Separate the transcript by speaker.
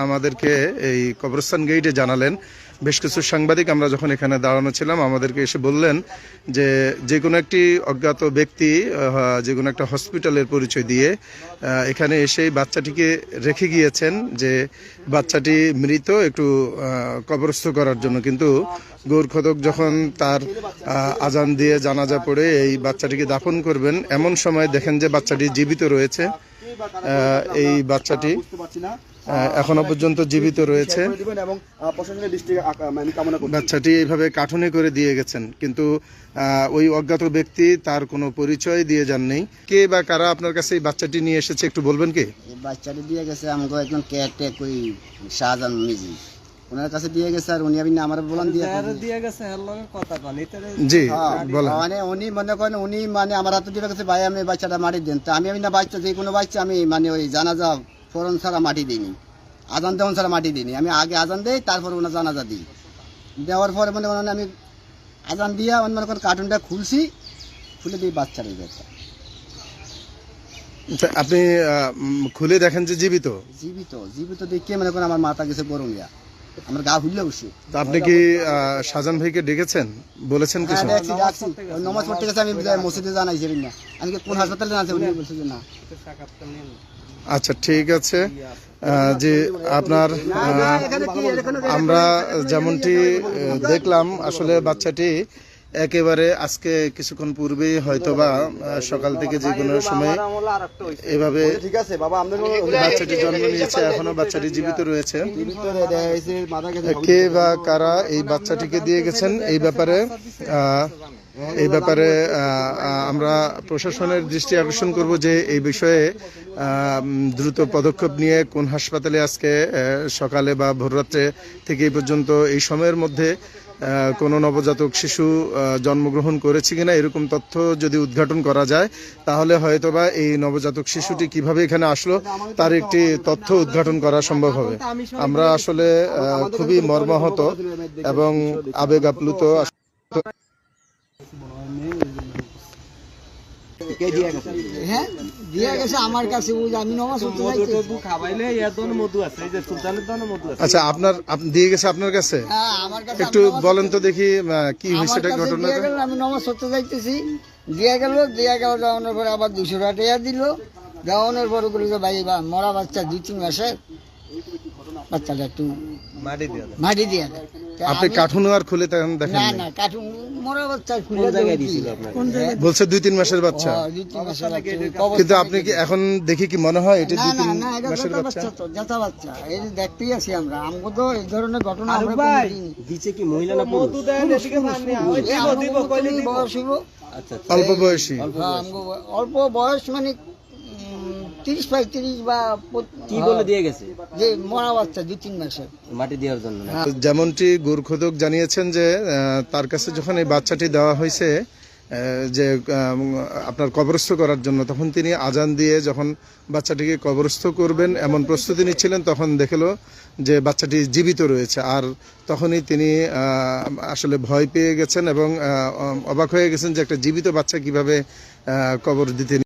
Speaker 1: আমাদেরকে এই কবরস্থান গেটে জানালেন। বেশ কিছু সাংবাদিক আমরা যখন এখানে দাঁড়ানো ছিলাম আমাদেরকে এসে বললেন যে যে কোনো একটি অজ্ঞাত ব্যক্তি যে কোনো একটা হসপিটালের পরিচয় দিয়ে এখানে এসে বাচ্চাটিকে রেখে গিয়েছেন, যে বাচ্চাটি মৃত, একটু কবরস্থ করার জন্য। কিন্তু গোরখদক যখন তার আজান দিয়ে জানাজা পড়ে এই বাচ্চাটিকে দাফন করবেন, এমন সময় দেখেন যে বাচ্চাটি জীবিত রয়েছে। এই বাচ্চাটি এখনো পর্যন্ত জীবিত রয়েছে। বাচ্চাটি এইভাবে কাঠুনে করে দিয়ে গেছেন, কিন্তু ওই অজ্ঞাত ব্যক্তি তার কোনো পরিচয় দিয়ে যাননি। কে বা কারা আপনার কাছে এই বাচ্চাটি নিয়ে এসেছে একটু বলবেন কি?
Speaker 2: বাচ্চাটি দিয়ে গেছে আমাকে একজন কেয়ারটেক, ওই শাহজাহান মিজি, ওনার কাছে দিয়ে গেছে। আর উনি আমার বলেন দিয়ে গেছে
Speaker 1: জি বলেন।
Speaker 2: মানে উনি মনে করেন উনি মানে আমার হাতে দিয়ে গেছে, ভাই আমি বাচ্চাটা মাটি দেন। তো আমি না বাচ্চা যে কোনো বাচ্চা আমি মানে ওই জানাজা ফরন ছাড়া মাটি দিইনি, আজান দেওয়ান ছাড়া মাটি দিইনি। আমি আগে আজান দেই, তারপরে ওনার জানাজা দিই। দেওয়ার পরে মনে করেন আমি আজান দিয়ে মনে করেন কার্টুনটা খুলছি, খুলে দিই বাচ্চার এই ব্যাপারটা।
Speaker 1: আপনি খুলে দেখেন যে জীবিত
Speaker 2: জীবিত জীবিত দেখে মনে করেন আমার মাথা গেছে গরম ইয়া, আমার গা হুললে বসে।
Speaker 1: আপনি কি শাহজাহান ভাইকে ডেকেছেন, বলেছেন কিছু?
Speaker 2: নমাজ পড়তে গেছে, আমি মসজিদে জানাইছি না, আমি কোন হাসপাতালে জানাচ্ছি, উনি বলছে যে না।
Speaker 1: আচ্ছা ঠিক আছে। যে আপনার আমরা যেমনটি দেখলাম, আসলে বাচ্চাটি একেবারে আজকে কিছুক্ষণ পূর্বেই হয়তোবা সকাল থেকে যে কোনো সময় এভাবে বাচ্চাটি জন্ম নিয়েছে, এখনো বাচ্চাটি জীবিত রয়েছে। কে বা কারা এই বাচ্চাটিকে দিয়ে গেছেন এই ব্যাপারে আমরা প্রশাসনের দৃষ্টি আকর্ষণ করব যে এই বিষয়ে দ্রুত পদক্ষেপ নিয়ে কোন হাসপাতালে আজকে সকালে বা ভোররাত্রে থেকে এই পর্যন্ত এই সময়ের মধ্যে কোনো নবজাতক শিশু জন্মগ্রহণ করেছে কিনা এরকম তথ্য যদি উদ্ঘাটন করা যায়, তাহলে হয়তোবা এই নবজাতক শিশুটি কিভাবে এখানে আসলো তার একটি তথ্য উদ্ঘাটন করা সম্ভব হবে। আমরা আসলে খুবই মর্মাহত এবং আবেগ আপ্লুত। আচ্ছা আপনার দিয়ে গেছে আপনার কাছে, একটু বলেন তো দেখি কি হয়েছে ঘটনা।
Speaker 2: আমি নমাজ পড়তে যাইতেছি, দিয়া গেল যাওয়ানোর পরে আবার 200 টাকা দিল। যাওয়ানোর পরে বলে ভাই মরা বাচ্চা 2-3 মাসের বাচ্চাটা একটু মাটি দিয়ে দেয়।
Speaker 1: আপনি কার্টুন আর খুলে দেখেন?
Speaker 2: না কার্টুন মরা বাচ্চা খুলে দিয়েছিল।
Speaker 1: বলছে 2-3 মাসের বাচ্চা, কিন্তু আপনি কি এখন দেখি কি মনে হয় এটা 2-3 মাসের বাচ্চা?
Speaker 2: তো জাতা বাচ্চা, এই দেখতেই আছি আমরা। আমগো তো এই ধরনের ঘটনা আমরা
Speaker 3: দিছে কি মহিলা না পুরুষ?
Speaker 2: বয়স হলো
Speaker 1: অল্প বয়সী,
Speaker 2: অল্প বয়স মানে 30-35 বা
Speaker 3: কি বলে দিয়ে গেছে
Speaker 2: যে মরা বাচ্চা 2-3 মাসের
Speaker 3: মাটি দেওয়ার জন্য।
Speaker 1: যেমনটি গোরখদক জানিয়েছেন যে তার কাছে যখন এই বাচ্চাটি দেওয়া হয়েছে যে আপনার কবরস্থ করার জন্য, তখন তিনি আজান দিয়ে যখন বাচ্চাটিকে কবরস্থ করবেন এমন প্রস্তুতি নিচ্ছিলেন, তখন দেখলো যে বাচ্চাটি জীবিত রয়েছে। আর তখনই তিনি আসলে ভয় পেয়ে গেছেন এবং অবাক হয়ে গেছেন যে একটা জীবিত বাচ্চা কিভাবে কবর দিতে